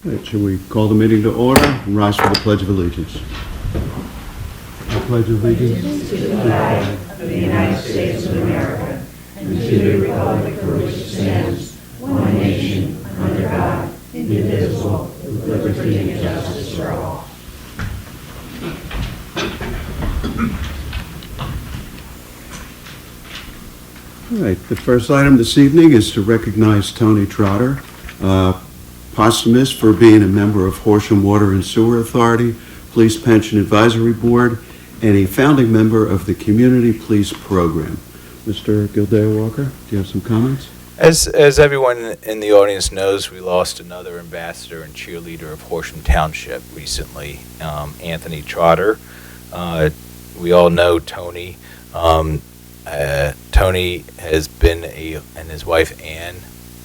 Right, shall we call the meeting to order and rise for the Pledge of Allegiance? I pledge allegiance To the flag of the United States of America and to the republic for which it stands, one nation, under God, indivisible, with liberty and justice for all. All right, the first item this evening is to recognize Tony Trotter, posthumous for being a member of Horsham Water and Sewer Authority, Police Pension Advisory Board, and a founding member of the Community Police Program. Mr. Gildea Walker, do you have some comments? As everyone in the audience knows, we lost another ambassador and cheerleader of Horsham Township recently, Anthony Trotter. We all know Tony. Tony has been and his wife Ann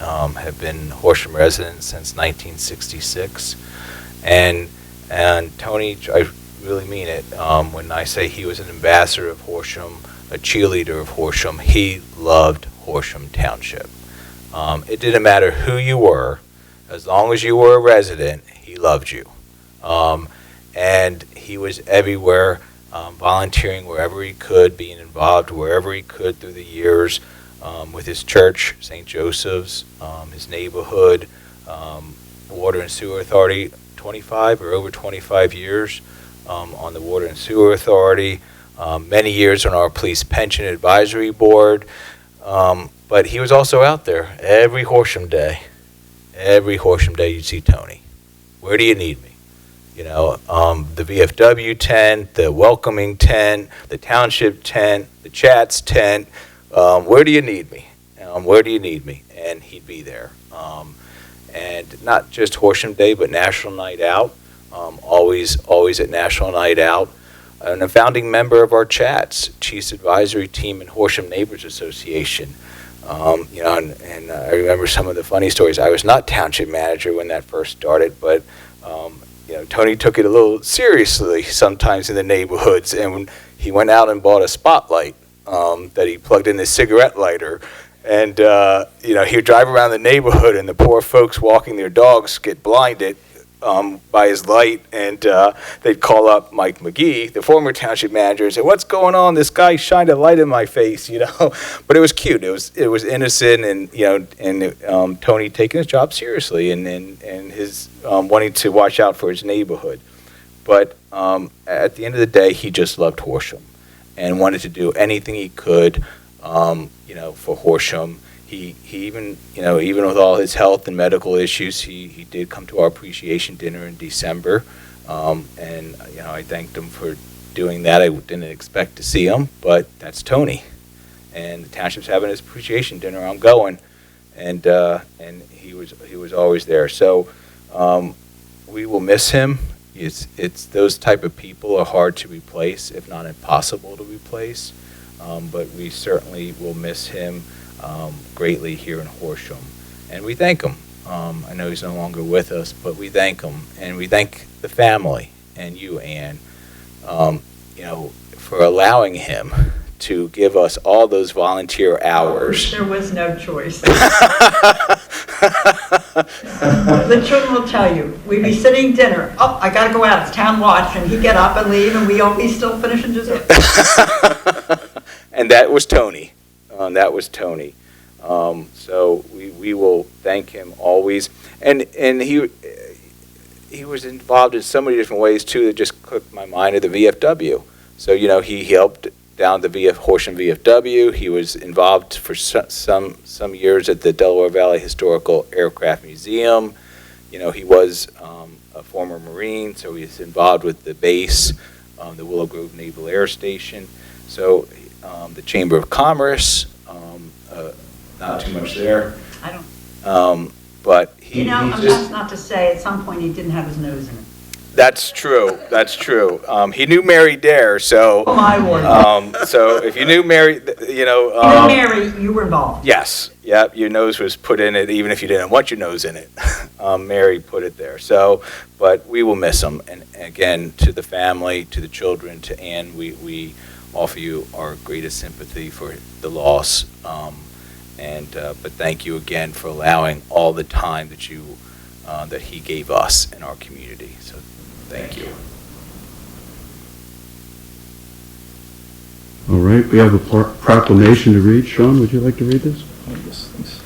have been Horsham residents since 1966, and Tony, I really mean it. When I say he was an ambassador of Horsham, a cheerleader of Horsham, he loved Horsham Township. It didn't matter who you were, as long as you were a resident, he loved you, and he was everywhere. Volunteering wherever he could, being involved wherever he could through the years, with his church, St. Joseph's, his neighborhood, Water and Sewer Authority, 25 or over 25 years on the Water and Sewer Authority, many years on our Police Pension Advisory Board, but he was also out there every Horsham Day. Every Horsham Day you'd see Tony. Where do you need me? You know, the VFW tent, the welcoming tent, the township tent, the chats tent. Where do you need me? Where do you need me? And he'd be there. And not just Horsham Day, but National Night Out. Always at National Night Out. And a founding member of our chats, Chiefs Advisory Team and Horsham Neighbors Association. You know, and I remember some of the funny stories. I was not township manager when that first started, but you know, Tony took it a little seriously sometimes in the neighborhoods, and when he went out and bought a spotlight that he plugged in his cigarette lighter, and you know, he would drive around the neighborhood, and the poor folks walking their dogs get blinded by his light, and they'd call up Mike McGee, the former township manager, and say, "What's going on? This guy shined a light in my face," you know. But it was cute. It was innocent, and you know, and Tony taking his job seriously, and his wanting to watch out for his neighborhood. But at the end of the day, he just loved Horsham, and wanted to do anything he could, you know, for Horsham. He even, you know, even with all his health and medical issues, he did come to our appreciation dinner in December, and you know, I thanked him for doing that. I didn't expect to see him, but that's Tony, and the township's having his appreciation dinner. I'm going, and he was always there. So we will miss him. It's those type of people are hard to replace, if not impossible to replace, but we certainly will miss him greatly here in Horsham, and we thank him. I know he's no longer with us, but we thank him, and we thank the family and you, Ann, you know, for allowing him to give us all those volunteer hours. There was no choice. The children will tell you, we'd be sitting dinner, oh, I gotta go out, it's town watch, and he'd get up and leave, and we'd be still finishing dessert. And that was Tony. That was Tony. So we will thank him always. And he was involved in so many different ways too that just clicked my mind at the VFW. So you know, he helped down the Horsham VFW. He was involved for some years at the Delaware Valley Historical Aircraft Museum. You know, he was a former Marine, so he's involved with the base, the Willow Grove Naval Air Station. So the Chamber of Commerce, not too much there. I don't. But he, you know, he I'm just, not to say at some point he didn't have his nose in it. That's true. That's true. He knew Mary Dare, so. Oh my word. So if you knew Mary, you know. You knew Mary, you were involved. Yes. Yep. Your nose was put in it, even if you didn't want your nose in it. Mary put it there. So, but we will miss him. And again, to the family, to the children, to Ann, we offer you our greatest sympathy for the loss. But thank you again for allowing all the time that you that he gave us in our community. So thank you. All right, we have a proclamation to read. Sean, would you like to read this? Yes, thanks.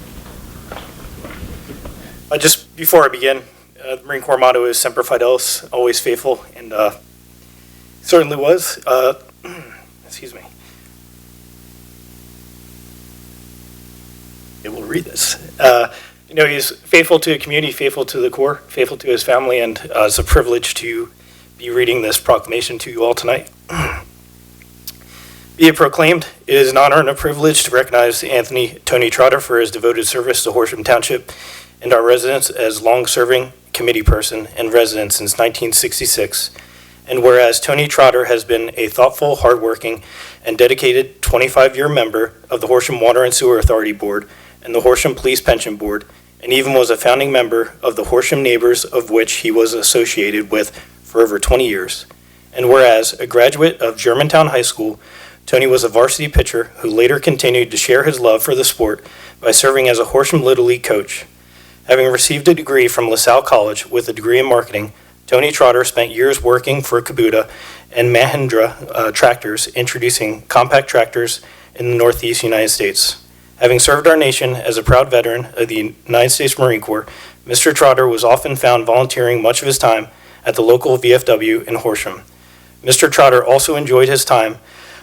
Just before I begin, the Marine Corps motto is Semper Fidelis, always faithful, and certainly was. Excuse me. Able to read this. He's faithful to the community, faithful to the Corps, faithful to his family, and it's a privilege to be reading this proclamation to you all tonight. Be it proclaimed, it is an honor and a privilege to recognize Tony Trotter for his devoted service to Horsham Township and our residents as long-serving committee person and resident since 1966. And whereas Tony Trotter has been a thoughtful, hardworking, and dedicated 25-year member of the Horsham Water and Sewer Authority Board and the Horsham Police Pension Board, and even was a founding member of the Horsham Neighbors, of which he was associated with for over 20 years. And whereas a graduate of Germantown High School, Tony was a varsity pitcher who later continued to share his love for the sport by serving as a Horsham Little League coach. Having received a degree from LaSalle College with a degree in marketing, Tony Trotter spent years working for Kubota and Mahindra tractors, introducing compact tractors in the Northeast United States. Having served our nation as a proud veteran of the United States Marine Corps, Mr. Trotter was often found volunteering much of his time at the local VFW in Horsham. Mr. Trotter also enjoyed his time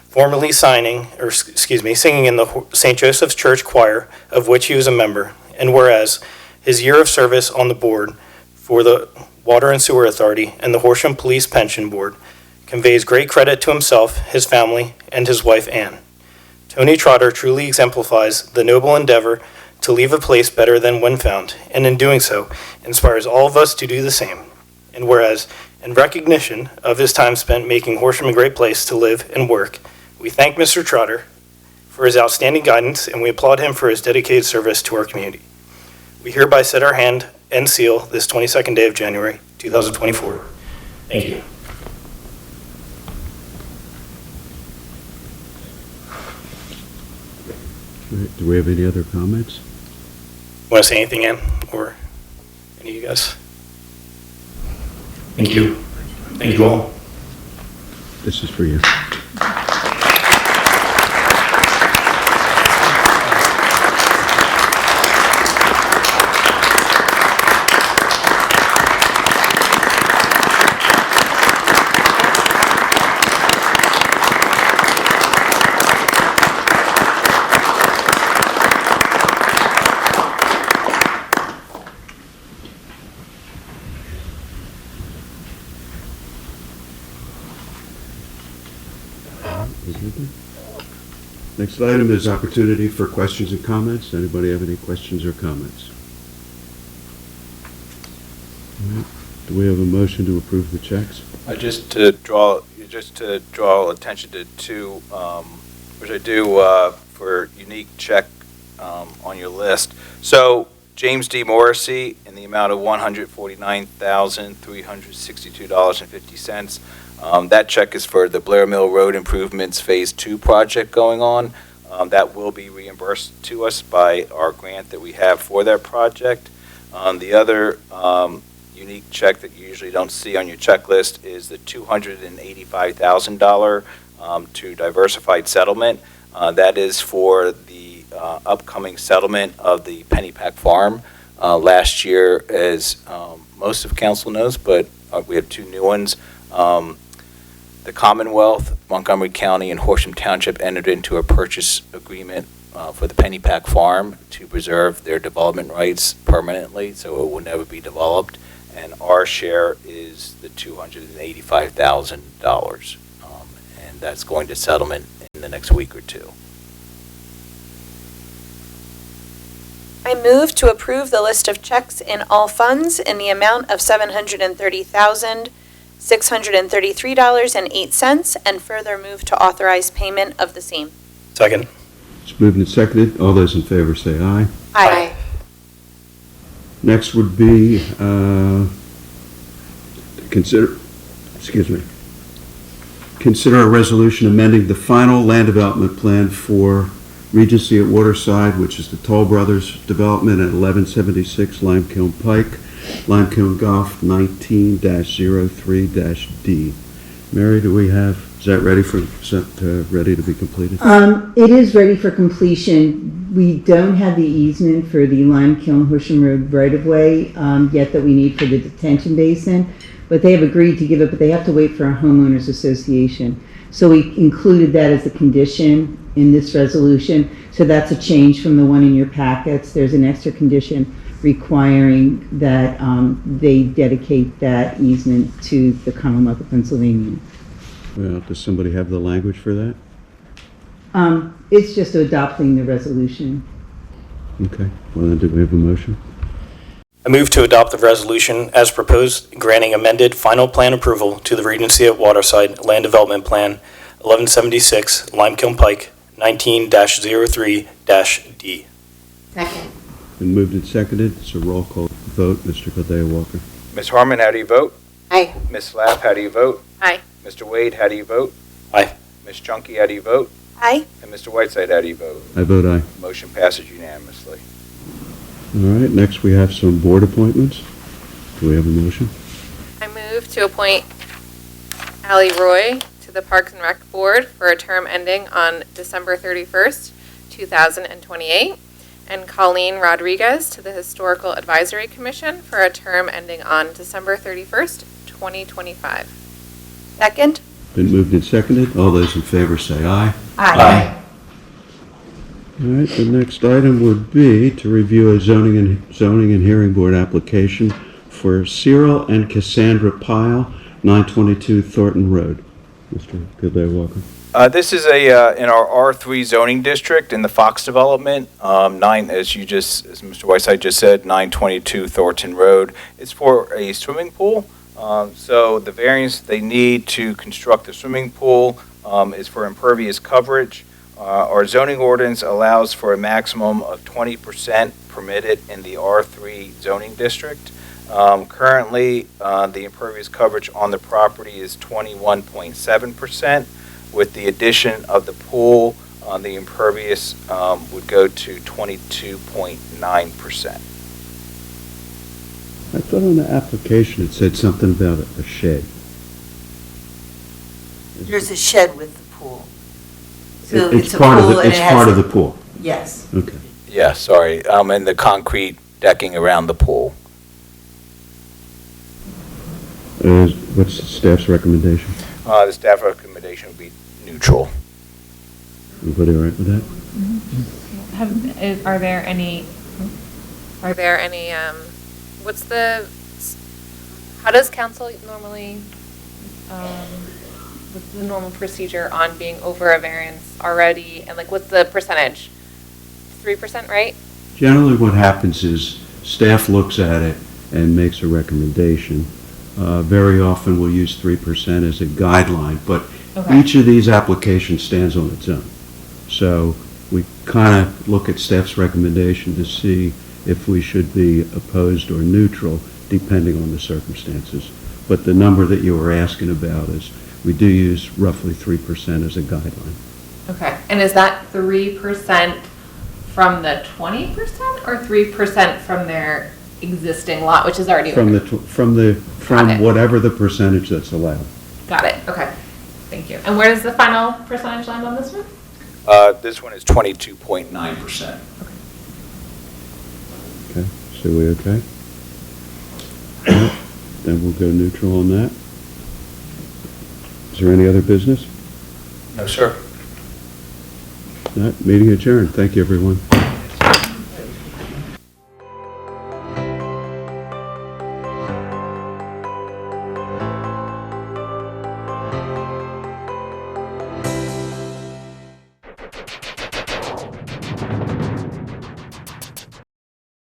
formerly singing in the St. Joseph's Church Choir, of which he was a member, and whereas his year of service on the board for the Water and Sewer Authority and the Horsham Police Pension Board conveys great credit to himself, his family, and his wife, Ann. Tony Trotter truly exemplifies the noble endeavor to leave a place better than when found, and in doing so, inspires all of us to do the same. And whereas, in recognition of his time spent making Horsham a great place to live and work, we thank Mr. Trotter for his outstanding guidance, and we applaud him for his dedicated service to our community. We hereby set our hand and seal this 22nd day of January, 2024. Thank you. Do we have any other comments? Want to say anything, Ann, or any of you guys? Thank you. Thank you all. This is for you. Next item is opportunity for questions and comments. Anybody have any questions or comments? All right. Do we have a motion to approve the checks? Just to draw attention to two, which I do for unique check on your list. So James D. Morrissey in the amount of $149,362.50. That check is for the Blair Mill Road Improvements Phase 2 project going on. That will be reimbursed to us by our grant that we have for that project. The other unique check that you usually don't see on your checklist is the $285,000 to Diversified Settlement. That is for the upcoming settlement of the Pennypack Farm. Last year, as most of council knows, but we have two new ones. The Commonwealth, Montgomery County, and Horsham Township entered into a purchase agreement for the Pennypack Farm to preserve their development rights permanently, so it will never be developed. And our share is the $285,000, and that's going to settlement in the next week or two. I move to approve the list of checks in all funds in the amount of $730,633.08, and further move to authorize payment of the same. Second. It's moved and seconded. All those in favor say aye. Aye. Next would be consider a resolution amending the final land development plan for Regency at Waterside, which is the Toll Brothers development at 1176 Limekiln Pike, Limekiln Golf 19-03-D. Mary, do we have, is that ready ready to be completed? It is ready for completion. We don't have the easement for the Limekiln Horsham Road right-of-way yet that we need for the detention basin, but they have agreed to give it, but they have to wait for a homeowners association. So we included that as a condition in this resolution. So that's a change from the one in your packets. There's an extra condition requiring that they dedicate that easement to the Commonwealth of Pennsylvania. Well, does somebody have the language for that? It's just adopting the resolution. Okay, well then, do we have a motion? I move to adopt the resolution as proposed, granting amended final plan approval to the Regency at Waterside Land Development Plan 1176 Limekiln Pike 19-03-D. Second. Been moved and seconded, it's a roll call vote. Mr. Caldea Walker. Ms. Harmon, how do you vote? Aye. Ms. Lapp, how do you vote? Aye. Mr. Wade, how do you vote? Aye. Ms. Chunky, how do you vote? Aye. And Mr. Whiteside, how do you vote? I vote aye. Motion passes unanimously. All right, next we have some board appointments. Do we have a motion? I move to appoint Ally Roy to the Parks and Rec Board for a term ending on December 31st, 2028, and Colleen Rodriguez to the Historical Advisory Commission for a term ending on December 31st, 2025. Second? Been moved and seconded. All those in favor say aye. Aye. All right, the next item would be to review a zoning and hearing board application for Cyril and Cassandra Pyle, 922 Thornton Road. Mr. Caldea Walker. This is in our R3 zoning district in the Fox development, as Mr. Whiteside just said, 922 Thornton Road. It's for a swimming pool. So the variance they need to construct the swimming pool is for impervious coverage. Our zoning ordinance allows for a maximum of 20% permitted in the R3 zoning district. Currently, the impervious coverage on the property is 21.7%. With the addition of the pool, the impervious would go to 22.9%. I thought on the application it said something about a shed. There's a shed with the pool. So It's a part of pool the, and it's it has part a- of the pool. Yes. Okay. Yeah, sorry, and the concrete decking around the pool. What's the staff's recommendation? The staff recommendation would be neutral. Everybody all right with that? Are there any, how does council normally, what's the normal procedure on being over a variance already? And like, what's the percentage? 3%, right? Generally, what happens is staff looks at it and makes a recommendation. Very often, we'll use 3% as a guideline, but Okay. each of these applications stands on its own. So we kind of look at staff's recommendation to see if we should be opposed or neutral, depending on the circumstances. But the number that you were asking about is, we do use roughly 3% as a guideline. Okay, and is that 3% from the 20% or 3% from their existing lot, which is already? From over? from Got it. whatever the percentage that's allowed. Got it, okay, thank you. And where does the final percentage land on this one? This one is 22.9%. Okay, so we okay? All right, then we'll go neutral on that. Is there any other business? No, sir. All right, meeting adjourned. Thank you, everyone.